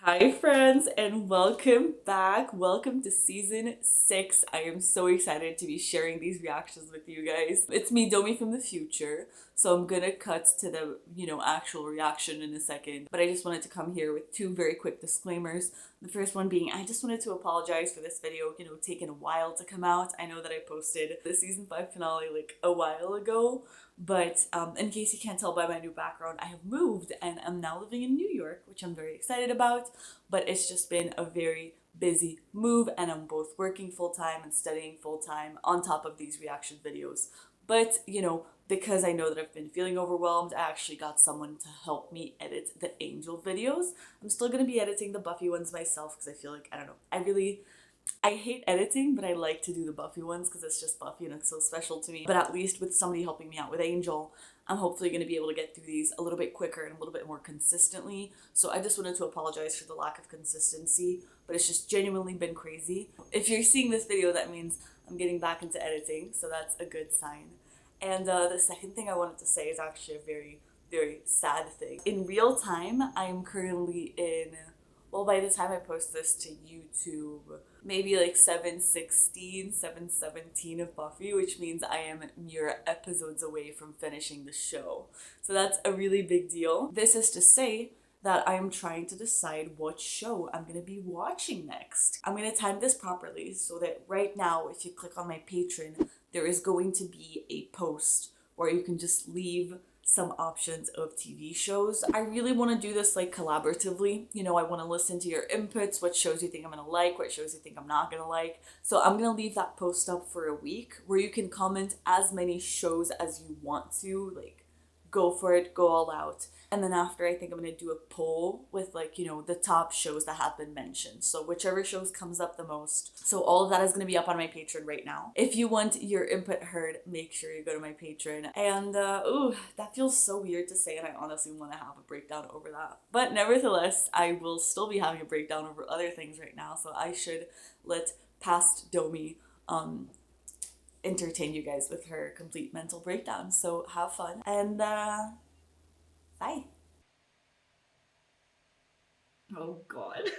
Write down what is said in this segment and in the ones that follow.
Hi friends and welcome back. Welcome to season 6. I am so excited to be sharing these reactions with you guys. It's me, Domi from the future. So I'm gonna cut to the, actual reaction in a second. But I just wanted to come here with two very quick disclaimers. The first one being, I just wanted to apologize for this video, taking a while to come out. I know that I posted the season 5 finale like a while ago. But in case you can't tell by my new background, I have moved and I'm now living in New York, which I'm very excited about. But it's just been a very busy move and I'm both working full-time and studying full-time on top of these reaction videos. But, because I know that I've been feeling overwhelmed, I actually got someone to help me edit the Angel videos. I'm still going to be editing the Buffy ones myself because I feel like, I don't know, I hate editing, but I like to do the Buffy ones because it's just Buffy and it's so special to me. But at least with somebody helping me out with Angel, I'm hopefully going to be able to get through these a little bit quicker and a little bit more consistently. So I just wanted to apologize for the lack of consistency, but it's just genuinely been crazy. If you're seeing this video, that means I'm getting back into editing, so that's a good sign. And the second thing I wanted to say is actually a very, very sad thing. In real time, I am currently in, well, by the time I post this to YouTube, maybe like 7:16, 7:17 of Buffy, which means I am mere episodes away from finishing the show. So that's a really big deal. This is to say that I am trying to decide what show I'm going to be watching next. I'm going to time this properly so that right now, if you click on my Patreon, there is going to be a post where you can just leave some options of TV shows. I really want to do this like collaboratively. I want to listen to your inputs, what shows you think I'm going to like, what shows you think I'm not going to like. So I'm going to leave that post up for a week where you can comment as many shows as you want to, like go for it, go all out. And then after, I think I'm going to do a poll with the top shows that have been mentioned. So whichever shows comes up the most. So all of that is going to be up on my Patreon right now. If you want your input heard, make sure you go to my Patreon. And ooh, that feels so weird to say, and I honestly want to have a breakdown over that. But nevertheless, I will still be having a breakdown over other things right now. So I should let past Domi entertain you guys with her complete mental breakdown. So have fun and bye. Oh god.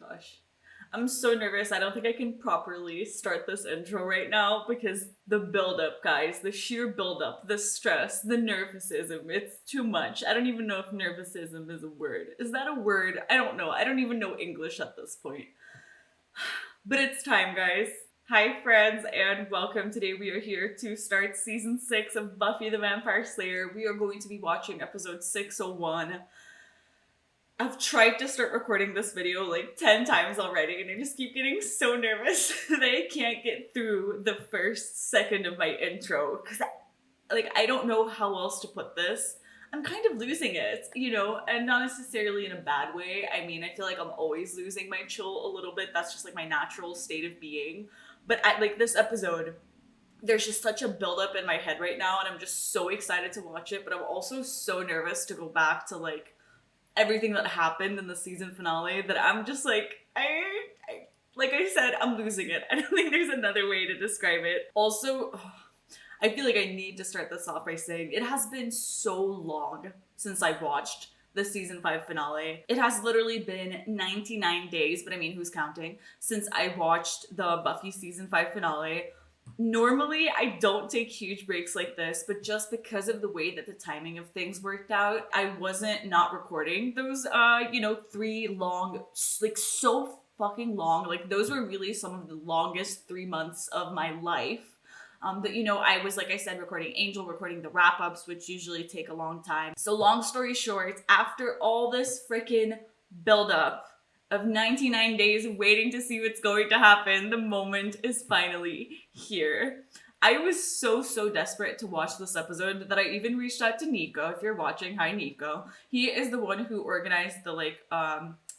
Gosh. I'm so nervous. I don't think I can properly start this intro right now because the build-up, guys, the sheer build-up, the stress, the nervosism, it's too much. I don't even know if nervosism is a word. Is that a word? I don't know. I don't even know English at this point. But it's time, guys. Hi friends and welcome. Today we are here to start season 6 of Buffy the Vampire Slayer. We are going to be watching episode 601. I've tried to start recording this video like 10 times already and I just keep getting so nervous that I can't get through the first second of my intro because I don't know how else to put this. I'm kind of losing it, and not necessarily in a bad way. I mean, I feel like I'm always losing my chill a little bit. That's just like my natural state of being. But at this episode, there's just such a buildup in my head right now and I'm just so excited to watch it, but I'm also so nervous to go back to everything that happened in the season finale that I'm just like I said, I'm losing it. I don't think there's another way to describe it. Also, I feel like I need to start this off by saying it has been so long since I watched the season 5 finale. It has literally been 99 days, but I mean, who's counting, since I watched the Buffy season 5 finale. Normally, I don't take huge breaks like this, but just because of the way that the timing of things worked out, I wasn't not recording those, 3 long, so fucking long. Those were really some of the longest 3 months of my life. But I was, like I said, recording Angel, recording the wrap-ups, which usually take a long time. So long story short, after all this freaking build-up of 99 days waiting to see what's going to happen, the moment is finally here. I was so desperate to watch this episode that I even reached out to Nico. If you're watching, hi Nico. He is the one who organized the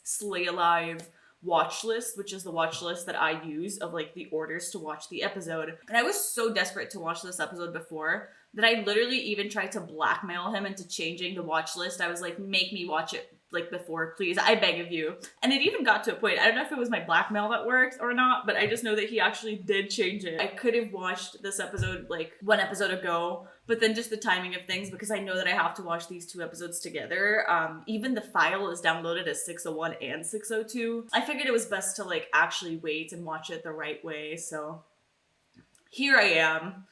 Slay Alive watch list, which is the watch list that I use of the orders to watch the episode. And I was so desperate to watch this episode before that I literally even tried to blackmail him into changing the watch list. I was like, make me watch it before, please, I beg of you. And it even got to a point, I don't know if it was my blackmail that worked or not, but I just know that he actually did change it. I could have watched this episode 1 episode ago, But then just the timing of things, because I know that I have to watch these 2 episodes together. Even the file is downloaded as 601 and 602. I figured it was best to like actually wait and watch it the right way. So here I am.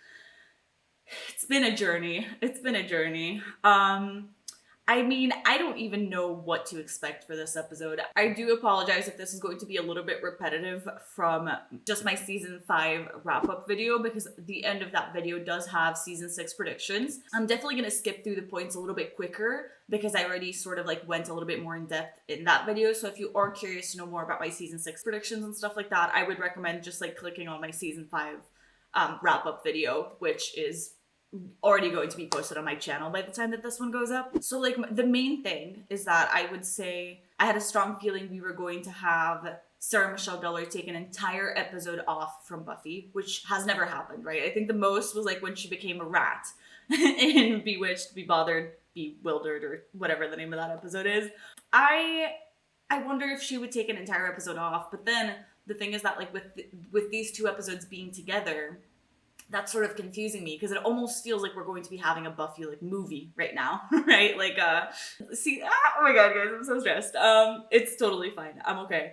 It's been a journey. It's been a journey. I mean, I don't even know what to expect for this episode. I do apologize if this is going to be a little bit repetitive from just my season 5 wrap-up video, because the end of that video does have season 6 predictions. I'm definitely going to skip through the points a little bit quicker because I already sort of like went a little bit more in depth in that video. So if you are curious to know more about my season 6 predictions and stuff like that, I would recommend just like clicking on my season 5 wrap-up video, which is already going to be posted on my channel by the time that this one goes up. So like the main thing is that I would say I had a strong feeling we were going to have Sarah Michelle Gellar take an entire episode off from Buffy, which has never happened, right? I think the most was like when she became a rat in Bewitched, Bewildered, or whatever the name of that episode is. I wonder if she would take an entire episode off, but then the thing is that like with these 2 episodes being together, that's sort of confusing me because it almost feels like we're going to be having a Buffy like movie right now, right? Like, oh my god, guys, I'm so stressed. It's totally fine. I'm okay.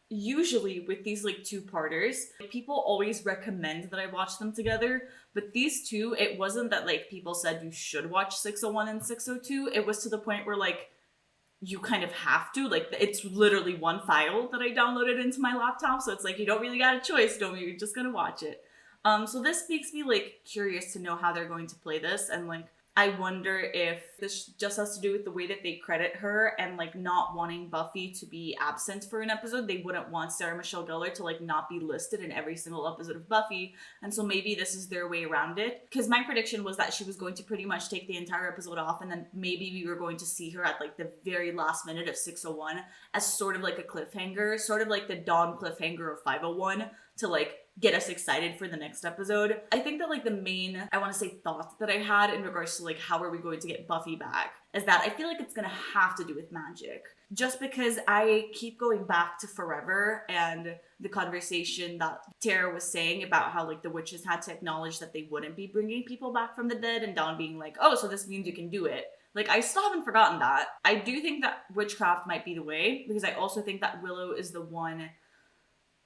Usually with these like 2-parters, people always recommend that I watch them together, but these 2, it wasn't that like people said you should watch 601 and 602. It was to the point where like you kind of have to, like, it's literally one file that I downloaded into my laptop, so it's like you don't really got a choice, don't you? You're just gonna watch it. So this makes me like curious to know how they're going to play this, and like I wonder if this just has to do with the way that they credit her and like not wanting Buffy to be absent for an episode. They wouldn't want Sarah Michelle Gellar to like not be listed in every single episode of Buffy. And so maybe this is their way around it. Because my prediction was that she was going to pretty much take the entire episode off, and then maybe we were going to see her at like the very last minute of 601 as sort of like a cliffhanger, sort of like the Dawn cliffhanger of 501 to like get us excited for the next episode. I think that like the main, I want to say, thought that I had in regards to like how are we going to get Buffy back is that I feel like it's gonna have to do with magic. Just because I keep going back to Forever and the conversation that Tara was saying about how like the witches had to acknowledge that they wouldn't be bringing people back from the dead, and Dawn being like, oh, so this means you can do it. Like, I still haven't forgotten that. I do think that witchcraft might be the way, because I also think that Willow is the one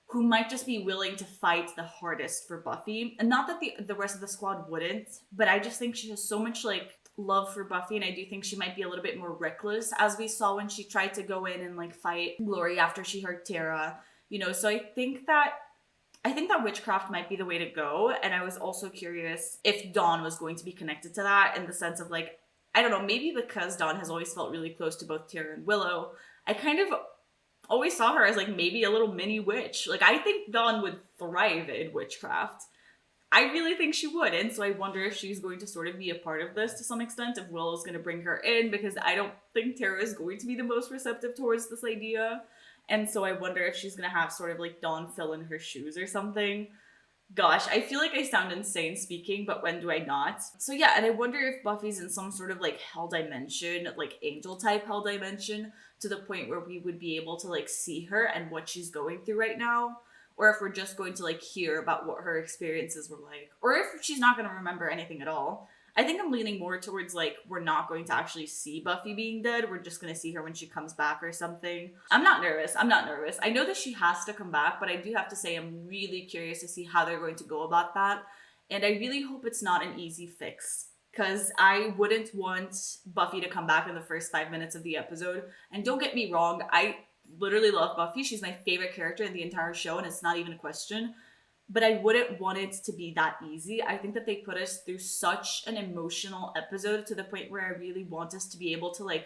who might just be willing to fight the hardest for Buffy. And not that the rest of the squad wouldn't, but I just think she has so much like love for Buffy, and I do think she might be a little bit more reckless, as we saw when she tried to go in and like fight Glory after she hurt Tara, you know. So I think that witchcraft might be the way to go. And I was also curious if Dawn was going to be connected to that, in the sense of like, I don't know, maybe because Dawn has always felt really close to both Tara and Willow, I kind of always saw her as like maybe a little mini witch. Like, I think Dawn would thrive in witchcraft. I really think she would, and so I wonder if she's going to sort of be a part of this to some extent, if Willow's going to bring her in, because I don't think Tara is going to be the most receptive towards this idea. And so I wonder if she's going to have sort of like Dawn fill in her shoes or something. Gosh, I feel like I sound insane speaking, but when do I not? So yeah, and I wonder if Buffy's in some sort of like hell dimension, like angel type hell dimension, to the point where we would be able to like see her and what she's going through right now. Or if we're just going to like hear about what her experiences were like. Or if she's not going to remember anything at all. I think I'm leaning more towards like we're not going to actually see Buffy being dead. We're just going to see her when she comes back or something. I'm not nervous. I know that she has to come back, but I do have to say I'm really curious to see how they're going to go about that. And I really hope it's not an easy fix, because I wouldn't want Buffy to come back in the first 5 minutes of the episode. And don't get me wrong, I literally love Buffy. She's my favorite character in the entire show, and it's not even a question. But I wouldn't want it to be that easy. I think that they put us through such an emotional episode to the point where I really want us to be able to like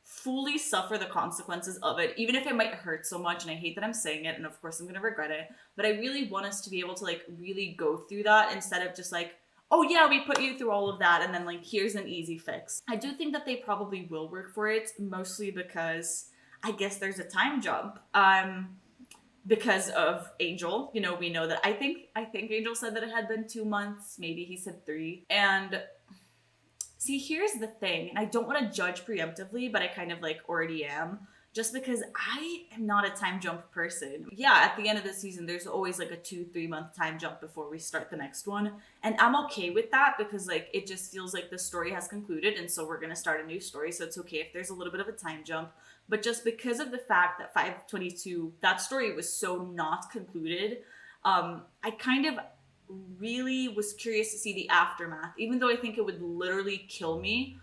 fully suffer the consequences of it, even if it might hurt so much. And I hate that I'm saying it, and of course I'm gonna regret it, but I really want us to be able to like really go through that, instead of just like, oh yeah, we put you through all of that and then like here's an easy fix. I do think that they probably will work for it, mostly because I guess there's a time jump. Because of Angel, you know, we know that I think Angel said that it had been 2 months, maybe he said 3. And see, here's the thing, and I don't want to judge preemptively, but I kind of like already am. just because I am not a time jump person. Yeah, at the end of the season, there's always like a 2-3 month time jump before we start the next one. And I'm okay with that because like it just feels like the story has concluded and so we're gonna start a new story. So it's okay if there's a little bit of a time jump. But just because of the fact that 522, that story was so not concluded, I kind of really was curious to see the aftermath, even though I think it would literally kill me.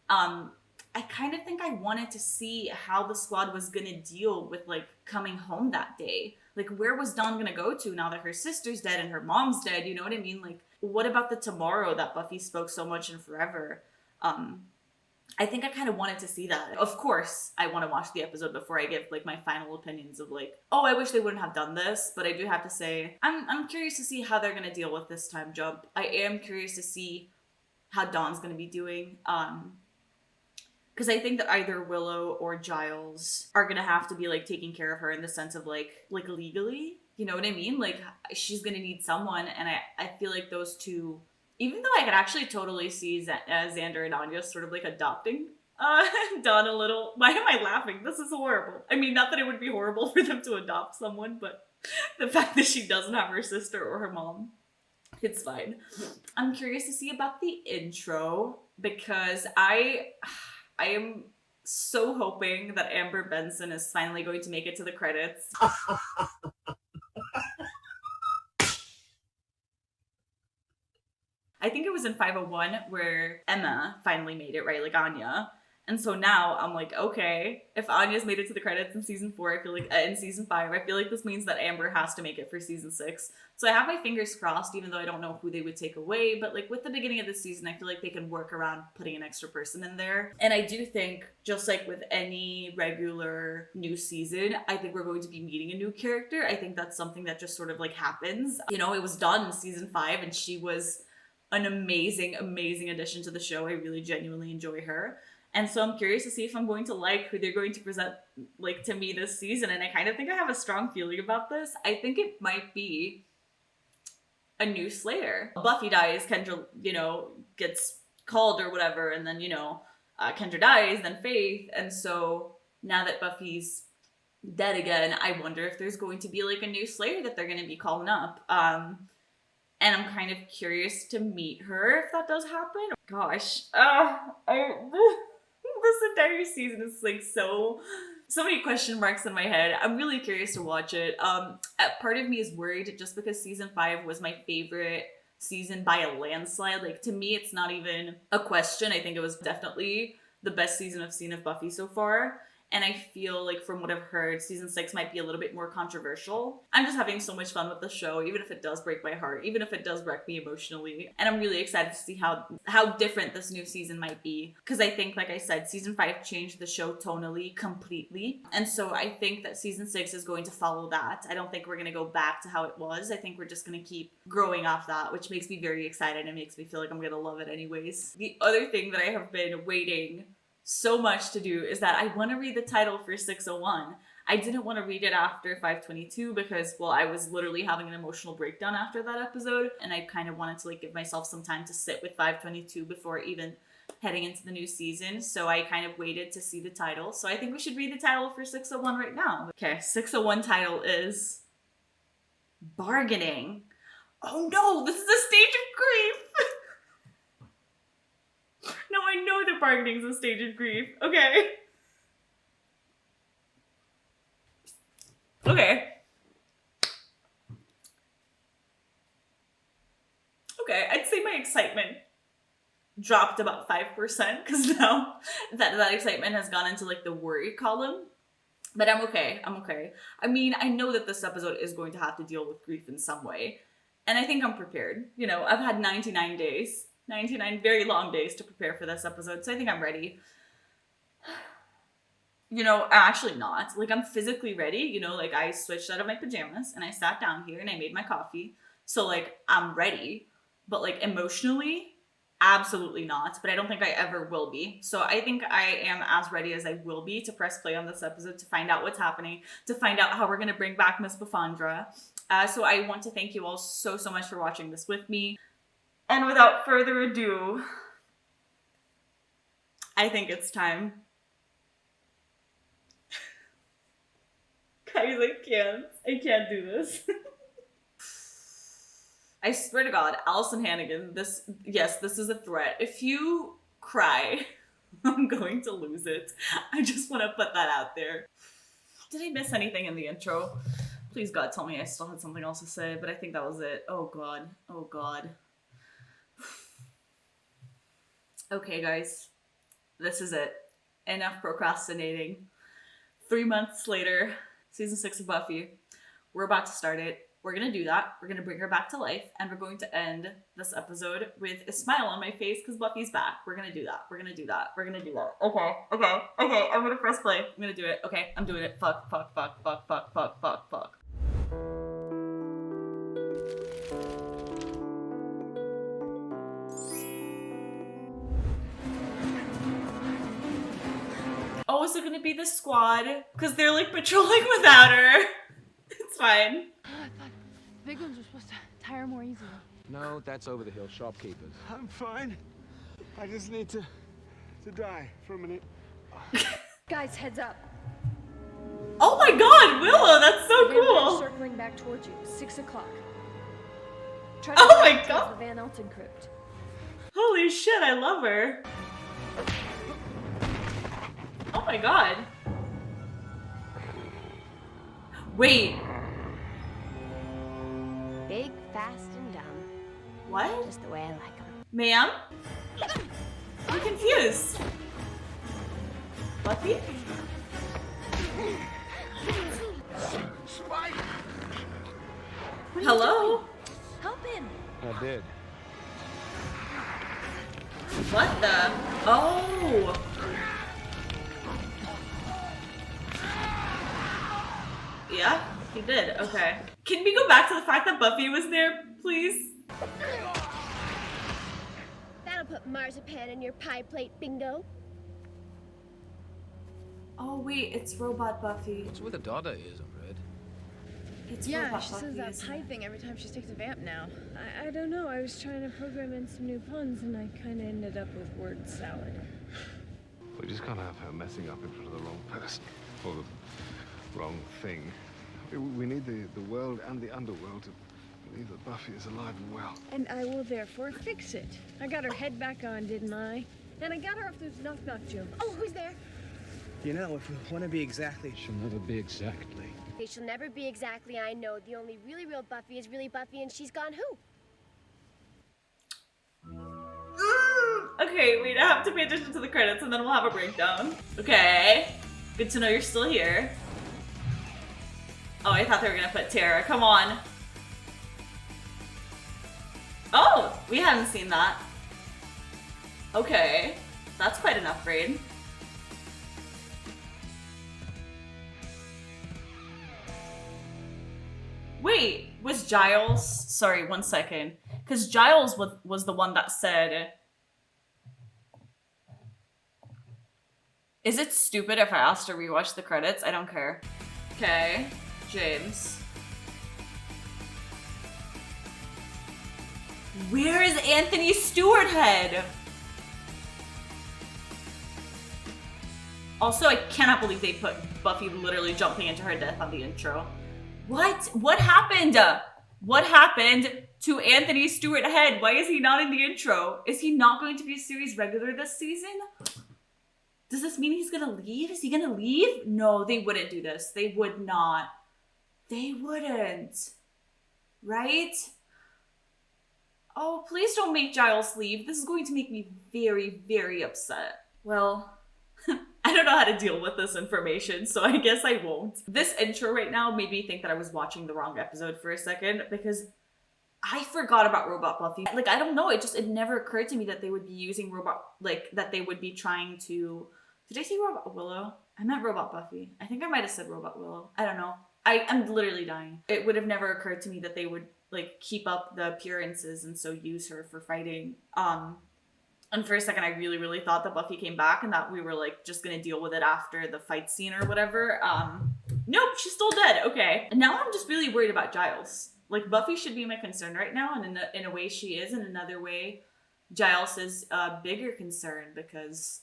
um I kind of think I wanted to see how the squad was gonna deal with like coming home that day. Like, where was Dawn gonna go to now that her sister's dead and her mom's dead? You know what I mean? Like, what about the tomorrow that Buffy spoke so much in Forever? Um, I think I kind of wanted to see that. Of course, I want to watch the episode before I give like my final opinions of like, oh, I wish they wouldn't have done this. But I do have to say, I'm curious to see how they're gonna deal with this time jump. I am curious to see how Dawn's gonna be doing. Because I think that either Willow or Giles are gonna have to be like taking care of her in the sense of like legally. You know what I mean? Like, she's gonna need someone, and I feel like those two. Even though I could actually totally see Xander and Anya sort of like adopting Dawn a little. Why am I laughing? This is horrible. I mean, not that it would be horrible for them to adopt someone, but the fact that she doesn't have her sister or her mom, it's fine. I'm curious to see about the intro because I am so hoping that Amber Benson is finally going to make it to the credits. I think it was in 501 where Emma finally made it, right? Like Anya. And so now I'm like, okay, if Anya's made it to the credits in season 4, I feel like in season 5, I feel like this means that Amber has to make it for season 6. So I have my fingers crossed, even though I don't know who they would take away. But like with the beginning of the season, I feel like they can work around putting an extra person in there. And I do think, just like with any regular new season, I think we're going to be meeting a new character. I think that's something that just sort of like happens. You know, it was done in season 5 and she was an amazing, amazing addition to the show. I really genuinely enjoy her. And so I'm curious to see if I'm going to like who they're going to present like to me this season. And I kind of think I have a strong feeling about this. I think it might be a new Slayer. Buffy dies, Kendra, gets called or whatever, and then, Kendra dies, then Faith. And so now that Buffy's dead again, I wonder if there's going to be like a new Slayer that they're going to be calling up. And I'm kind of curious to meet her if that does happen. Gosh, this entire season is like so many question marks in my head. I'm really curious to watch it. Part of me is worried just because season 5 was my favorite season by a landslide. Like, to me, it's not even a question. I think it was definitely the best season I've seen of Buffy so far. And I feel like from what I've heard, season 6 might be a little bit more controversial. I'm just having so much fun with the show, even if it does break my heart, even if it does wreck me emotionally. And I'm really excited to see how different this new season might be. Because I think, like I said, season 5 changed the show tonally completely. And so I think that season 6 is going to follow that. I don't think we're going to go back to how it was. I think we're just going to keep growing off that, which makes me very excited and makes me feel like I'm going to love it anyways. The other thing that I have been waiting so much to do is that I want to read the title for 601. I didn't want to read it after 522 because, well, I was literally having an emotional breakdown after that episode, and I kind of wanted to like give myself some time to sit with 522 before even heading into the new season. So I kind of waited to see the title. So I think we should read the title for 601 right now. Okay, 601 title is Bargaining. Oh no, this is a stage of grief. No, I know that bargaining is a stage of grief. Okay. Okay. Okay, I'd say my excitement dropped about 5% because now that excitement has gone into like the worry column. But I'm okay. I mean, I know that this episode is going to have to deal with grief in some way. And I think I'm prepared. I've had 99 days. 99 very long days to prepare for this episode, so I think I'm ready. Actually not. Like, I'm physically ready. Like, I switched out of my pajamas and I sat down here and I made my coffee. So, like, I'm ready. But, like, emotionally, absolutely not. But I don't think I ever will be. So I think I am as ready as I will be to press play on this episode, to find out what's happening, to find out how we're going to bring back Miss Buffandra. So I want to thank you all so much for watching this with me. And without further ado, I think it's time. Guys, I can't do this. I swear to God, Allison Hannigan, this is a threat. If you cry, I'm going to lose it. I just want to put that out there. Did I miss anything in the intro? Please, God, tell me I still had something else to say, but I think that was it. Oh, God. Oh, God. Okay, guys. This is it. Enough procrastinating. 3 months later, season 6 of Buffy. We're about to start it. We're going to do that. We're going to bring her back to life, and we're going to end this episode with a smile on my face because Buffy's back. We're going to do that. We're going to do that. We're going to do that. Okay. I'm going to press play. I'm going to do it. Okay, I'm doing it. Fuck. Oh, is it going to be the squad? Because they're like patrolling without her. It's fine. I thought big ones were supposed to tire more easily. No, that's over the hill, shopkeepers. I'm fine. I just need to die for a minute. Guys, heads up. Oh my God, Willow, that's so cool. Circling back towards you, 6 o'clock. Try Oh my towards God. The Van Elton crypt. Holy shit, I love her. Oh my God. Wait. Big, fast, and dumb. What? Just the way I like them. Ma'am? I'm confused. Buffy? Spike! Hello? Help him! I did. What the? Oh! Yeah, he did. Okay. Can we go back to the fact that Buffy was there, please? That'll put marzipan in your pie plate, bingo. Oh wait, it's Robot Buffy. What's with the dada ears on red? It's Yeah, Robot she Buffy, says that isn't pie it? thing every time she takes a vamp now. I don't know, I was trying to program in some new puns and I kinda ended up with word salad. We just can't have her messing up in front of the wrong person. Or the wrong thing. We need the world and the underworld to believe that Buffy is alive and well. And I will therefore fix it. I got her head back on, didn't I? And I got her off those knock-knock jokes. Oh, who's there? You know, if we want to be exactly... She'll never be exactly. They shall never be exactly, I know. The only really real Buffy is really Buffy, and she's gone who? Okay, wait, I have to pay attention to the credits and then we'll have a breakdown. Okay. Good to know you're still here. Oh, I thought they were gonna put Tara. Come on. Oh, we hadn't seen that. Okay. That's quite an upgrade. Wait, was Giles... Sorry, 1 second. Because Giles was the one that said... Is it stupid if I asked to rewatch the credits? I don't care. Okay, James. Where is Anthony Stewart head? Also, I cannot believe they put Buffy literally jumping into her death on the intro. What? What happened? What happened to Anthony Stewart head? Why is he not in the intro? Is he not going to be a series regular this season? Does this mean he's gonna leave? Is he gonna leave? No, they wouldn't do this. They would not. They wouldn't. Right? Oh, please don't make Giles leave. This is going to make me very, very upset. Well, I don't know how to deal with this information, so I guess I won't. This intro right now made me think that I was watching the wrong episode for a second because I forgot about Robot Buffy. Like, I don't know, it never occurred to me that they would be using that they would be trying to... Did I say Robot Willow? I meant Robot Buffy. I think I might have said Robot Willow. I don't know. I'm literally dying. It would have never occurred to me that they would, like, keep up the appearances and so use her for fighting. And for a second, I really, really thought that Buffy came back and that we were, like, just gonna deal with it after the fight scene or whatever. Nope, she's still dead. Okay. And now I'm just really worried about Giles. Like, Buffy should be my concern right now, and in a way she is. In another way, Giles is a bigger concern because...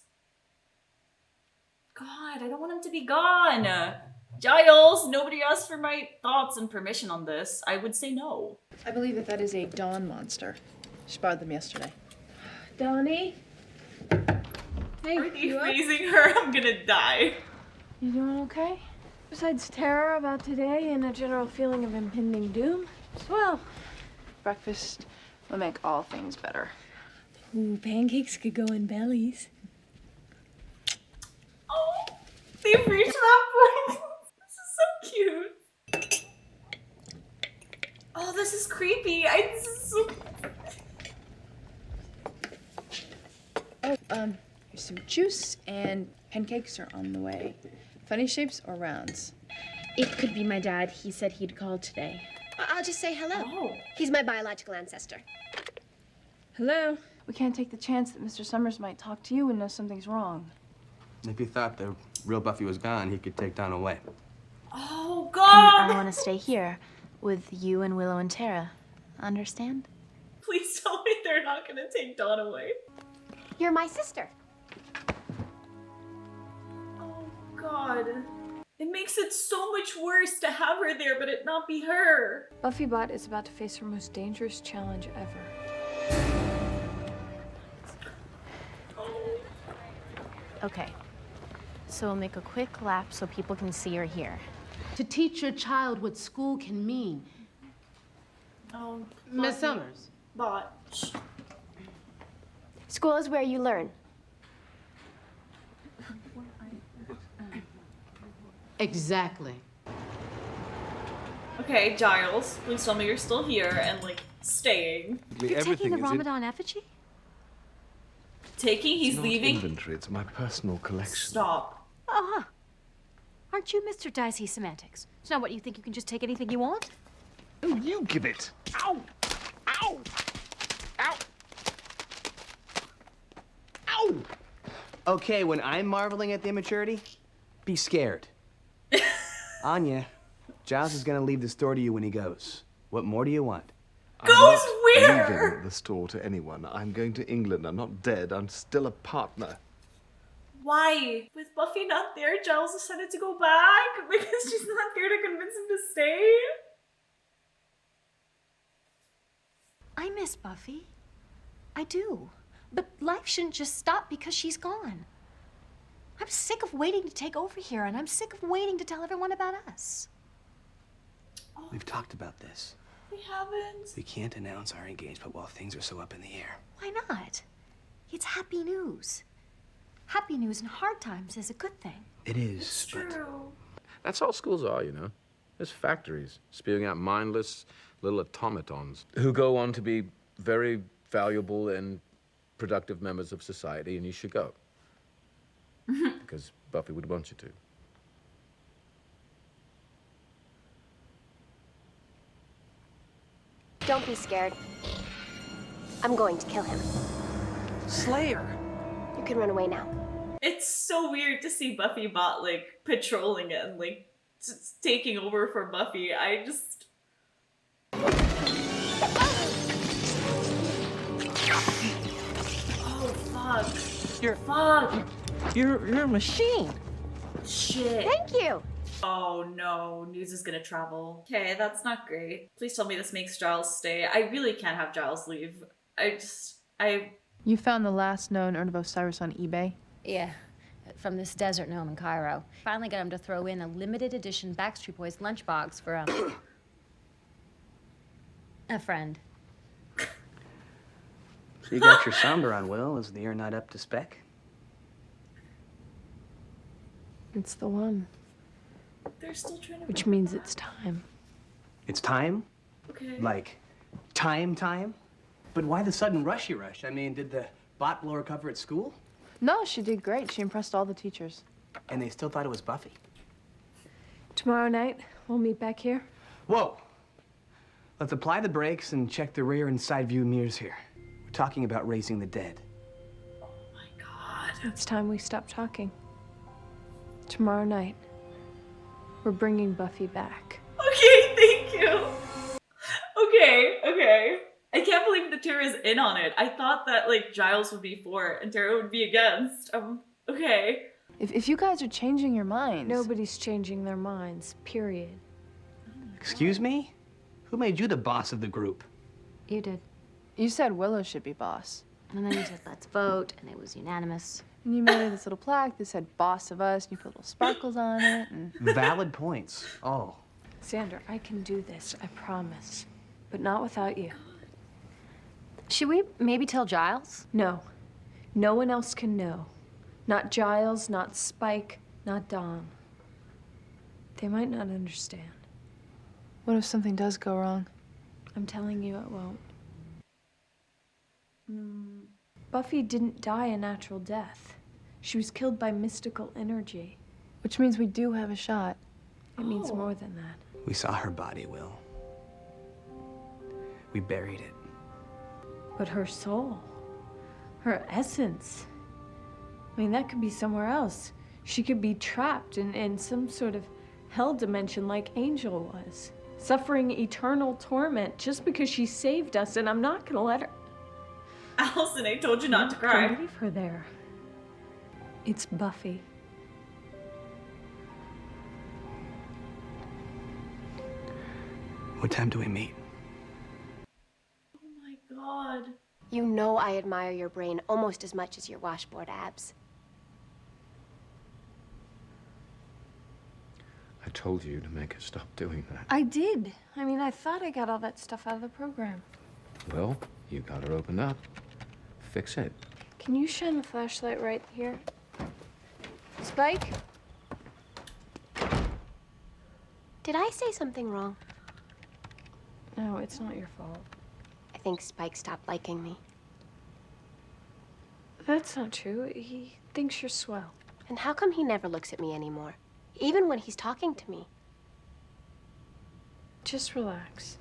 God, I don't want him to be gone. Giles, nobody asked for my thoughts and permission on this. I would say no. I believe that is a dawn monster. She spotted them yesterday. Donnie? Hey, Are you up? freezing her? I'm gonna die. You doing okay? Besides terror about today and a general feeling of impending doom? Well, Breakfast will make all things better. ooh, pancakes could go in bellies. Oh, they've reached that point. This is so cute. Oh, this is creepy. This is so... Oh, your soup juice and pancakes are on the way. Funny shapes or rounds? It could be my dad. He said he'd call today. I'll just say hello. Oh. He's my biological ancestor. Hello? We can't take the chance that Mr. Summers might talk to you and know something's wrong. If he thought the real Buffy was gone, he could take Dawn away. Oh, God. I want to stay here with you and Willow and Tara. Understand? Please tell me they're not gonna take Dawn away. You're my sister. Oh, God. It makes it so much worse to have her there, but it not be her. Buffy Bot is about to face her most dangerous challenge ever. Okay. So we'll make a quick lap so people can see you're here. To teach your child what school can mean. Oh, Miss Summers. Botch. School is where you learn. Exactly. Okay, Giles, please tell me you're still here and, like, staying. You're taking the Ramadan effigy? Taking? He's It's not leaving? inventory, it's my personal collection. Stop. Uh-huh. Aren't you Mr. Dicey Semantics? It's not what you think you can just take anything you want? Oh, you give it! Ow! Ow! Ow! Ow! Okay, when I'm marveling at the immaturity, be scared. Anya, Giles is gonna leave the store to you when he goes. What more do you want? Goes I'm not where? leaving the store to anyone. I'm going to England. I'm not dead. I'm still a partner. Why? With Buffy not there, Giles decided to go back? Because she's not there to convince him to stay? I miss Buffy. I do. But life shouldn't just stop because she's gone. I'm sick of waiting to take over here, and I'm sick of waiting to tell everyone about us. We've talked about this. We haven't. We can't announce our engagement while things are so up in the air. Why not? It's happy news. Happy news in hard times is a good thing. It is, It's but true. That's all schools are, you know. There's factories spewing out mindless little automatons who go on to be very valuable and productive members of society, and you should go. Because Buffy would want you to. Don't be scared. I'm going to kill him. Slayer! You can run away now. It's so weird to see Buffy Bot, like, patrolling it and, like, just taking over for Buffy. I just... Oh, fuck. You're a machine! Shit. Thank you. Oh no, news is gonna travel. Okay, that's not great. Please tell me this makes Giles stay. I really can't have Giles leave. You found the last known Urn of Osiris on eBay? Yeah, from this desert gnome in Cairo. Finally got him to throw in a limited edition Backstreet Boys lunchbox for a friend. So you got your somber on, Will. Is the ear not up to spec? It's the one. They're still trying to... Which means it's time. It's time? Okay. Like, time? But why the sudden rushy rush? I mean, did the bot blow her cover at school? No, she did great. She impressed all the teachers. And they still thought it was Buffy? Tomorrow night, we'll meet back here. Whoa! Let's apply the brakes and check the rear and side view mirrors here. We're talking about raising the dead. Oh my god. It's time we stop talking. Tomorrow night, we're bringing Buffy back. Okay, thank you. Okay. I can't believe that Tara's in on it. I thought that, like, Giles would be for and Tara would be against. Okay. If you guys are changing your minds... Nobody's changing their minds, period. Excuse me? Who made you the boss of the group? You did. You said Willow should be boss. And then you said, let's vote, and it was unanimous. And you made her this little plaque that said boss of us, and you put little sparkles on it, and... Valid points. Oh. Xander, I can do this, I promise. But not without you. Should we maybe tell Giles? No. No one else can know. Not Giles, not Spike, not Dom. They might not understand. What if something does go wrong? I'm telling you it won't. Buffy didn't die a natural death. She was killed by mystical energy. Which means we do have a shot. It means more than that. We saw her body, Will. We buried it. But her soul, her essence, I mean, that could be somewhere else. She could be trapped in some sort of hell dimension like Angel was, suffering eternal torment just because she saved us, and I'm not gonna let her. Allison, I told you not to I'm cry. gonna leave her there. It's Buffy. What time do we meet? Oh my god. You know I admire your brain almost as much as your washboard abs. I told you to make her stop doing that. I did. I mean, I thought I got all that stuff out of the program. Well, you got her opened up. Fix it. Can you shine the flashlight right here? Spike? Did I say something wrong? No, it's not your fault. I think Spike stopped liking me. That's not true. He thinks you're swell. And how come he never looks at me anymore? Even when he's talking to me. Just relax.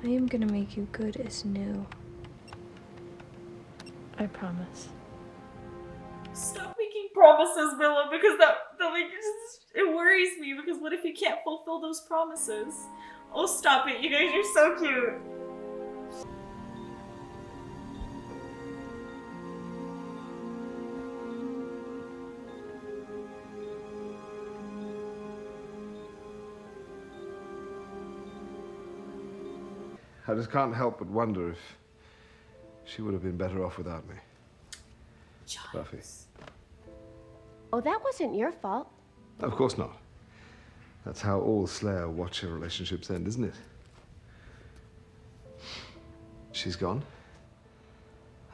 I am gonna make you good as new. I promise. Stop making promises, Willow, because that like it worries me, because what if you can't fulfill those promises? Oh, stop it, you guys, you're so cute. I just can't help but wonder if she would have been better off without me. Giles. Buffy. Oh, that wasn't your fault. Of course not. That's how all Slayer Watcher relationships end, isn't it? She's gone.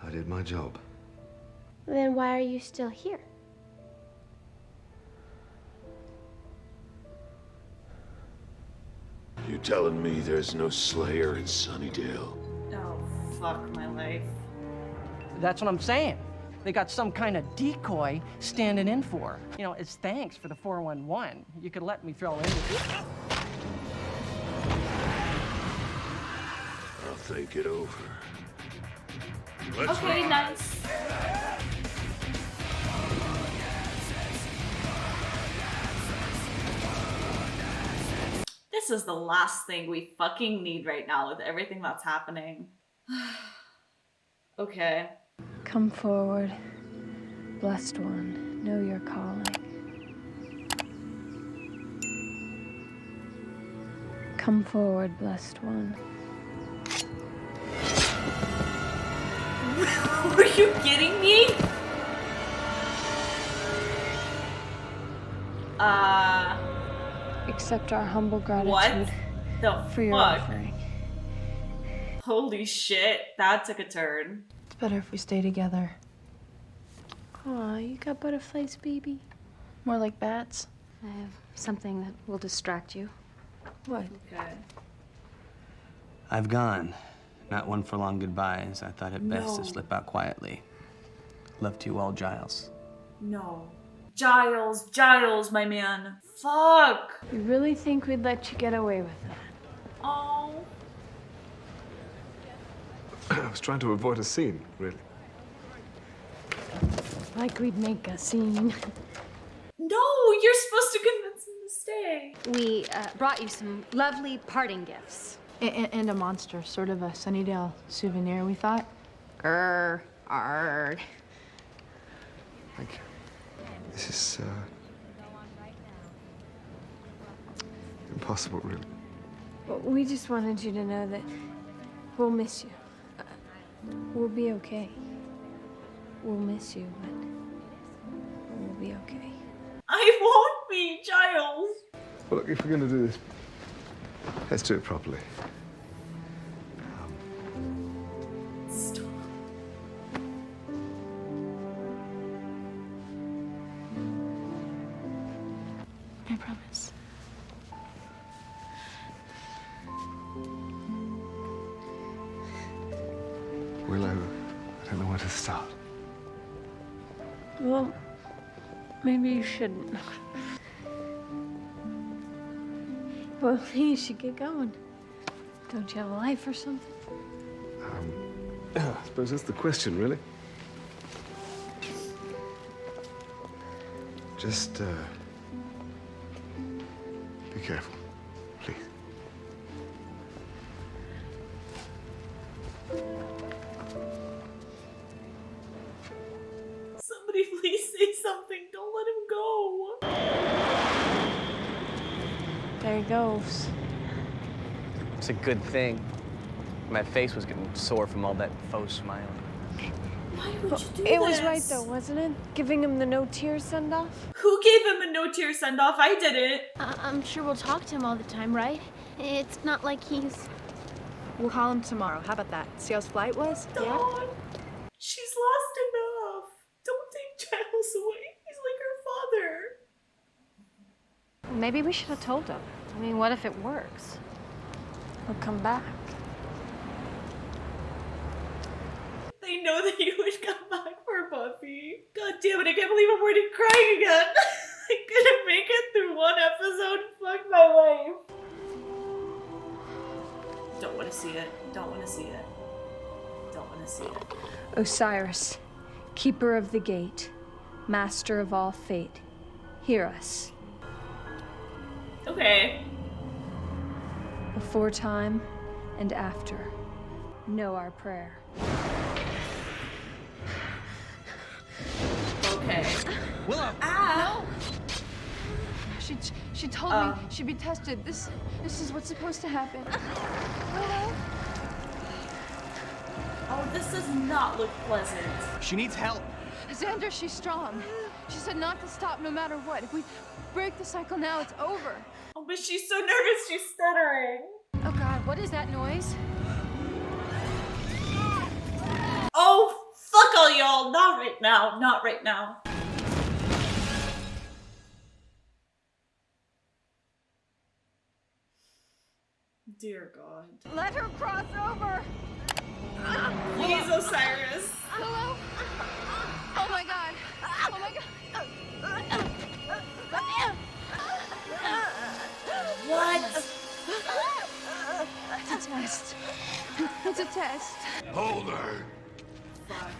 I did my job. Then why are you still here? You telling me there's no Slayer in Sunnydale? Oh, fuck my life. That's what I'm saying. They got some kind of decoy standing in for her. You know, as thanks for the 411, you could let me throw in. I'll think it over. Let's Okay, nice. This is the last thing we fucking need right now with everything that's happening. Okay. Come forward, blessed one. Know your calling. Come forward, blessed one. Were you kidding me? Accept our humble gratitude What the for your fuck? offering. Holy shit, that took a turn. It's better if we stay together. Aw, you got butterflies, baby? More like bats. I have something that will distract you. What? Okay. I've gone. Not one for long goodbyes. I thought it best to No. slip out quietly. Love to you all, Giles. No. Giles, my man. Fuck. You really think we'd let you get away with that? Oh. I was trying to avoid a scene, really. Like we'd make a scene. No, you're supposed to convince him to stay. We brought you some lovely parting gifts. And a monster, sort of a Sunnydale souvenir, we thought. Arr. Thank you. This is impossible, really. Well, we just wanted you to know that we'll miss you. We'll be okay. We'll miss you, but we'll be okay. I won't be, Giles. Well, look, if we're going to do this, let's do it properly. Stop. I promise. Willow, I don't know where to start. Well, maybe you shouldn't. Well, you should get going. Don't you have a life or something? I suppose that's the question, really. Just, be careful, please. Somebody please say something. Don't let him go. There he goes. It's a good thing. My face was getting sore from all that faux smiling. Why would you do It this? was right though, wasn't it? Giving him the no tears send off? Who gave him a no tear send off? I did it. I'm sure we'll talk to him all the time, right? It's not like he's... We'll call him tomorrow. How about that? See how his flight was? Dawn, she's lost enough. Don't take Giles away. He's like her father. Maybe we should have told him. I mean, what if it works? He'll come back. They know that you would come back for Buffy. God damn it, I can't believe I'm already crying again. I couldn't make it through one episode. Fuck my life. Don't want to see it. Don't want to see it. Don't want to see it. Osiris, keeper of the gate, master of all fate, hear us. Okay. Before time and after, know our prayer. Okay. Willow! Ah! She told me she'd be tested. This is what's supposed to happen. Willow? Oh, this does not look pleasant. She needs help. Xander, she's strong. She said not to stop no matter what. If we break the cycle now, it's over. Oh, but she's so nervous, she's stuttering. Oh God, what is that noise? Oh, fuck all y'all. Not right now. Not right now. Dear God. Let her cross over. Please, Osiris. Hello? Oh my God. Oh my God. What? It's a test. It's a test. Hold her. Fuck.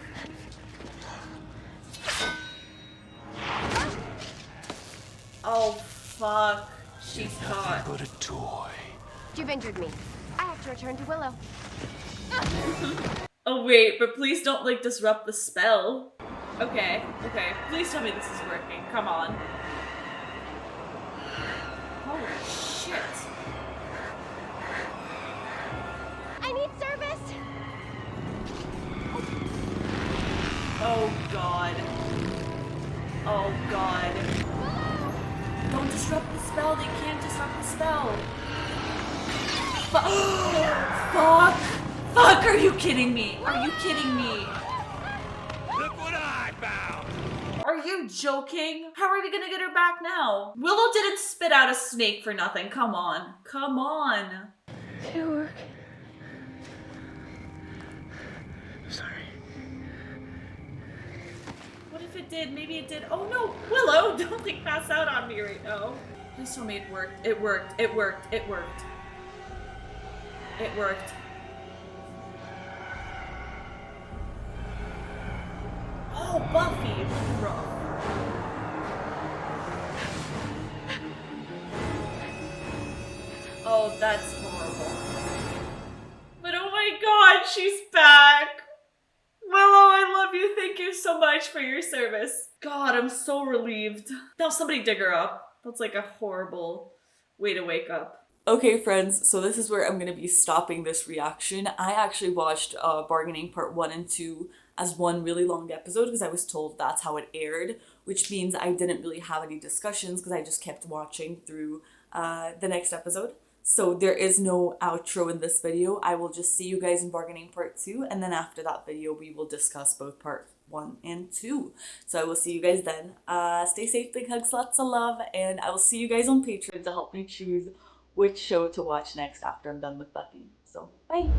Oh, fuck. She's caught. But a toy. You've injured me. I have to return to Willow. Oh, wait, but please don't, like, disrupt the spell. Okay, okay. Please tell me this is working. Come on. Holy shit. I need service. Oh, God. Oh, God. Don't disrupt the spell. They can't disrupt the spell. Fuck! Fuck! Are you kidding me? Are you kidding me? Look what I found! Are you joking? How are we gonna get her back now? Willow didn't spit out a snake for nothing. Come on. Come on. It'll work. Sorry. What if it did? Maybe it did. Oh no! Willow! Don't like pass out on me right now. Please tell me it worked. It worked. It worked. It worked. It worked. Oh, Buffy! Rough. Oh, that's horrible. But oh my God, she's back! Willow, I love love you. Thank you so much for your service. God, I'm so relieved. Now somebody dig her up. That's like a horrible way to wake up. Okay, friends, so this is where I'm going to be stopping this reaction. I actually watched Bargaining Part 1 and 2 as one really long episode because I was told that's how it aired, which means I didn't really have any discussions because I just kept watching through the next episode. So there is no outro in this video. I will just see you guys in Bargaining Part 2, and then after that video we will discuss both Part 1 and 2. So I will see you guys then. Stay safe, big hugs, lots of love, and I will see you guys on Patreon to help me choose which show to watch next after I'm done with Buffy. So, bye!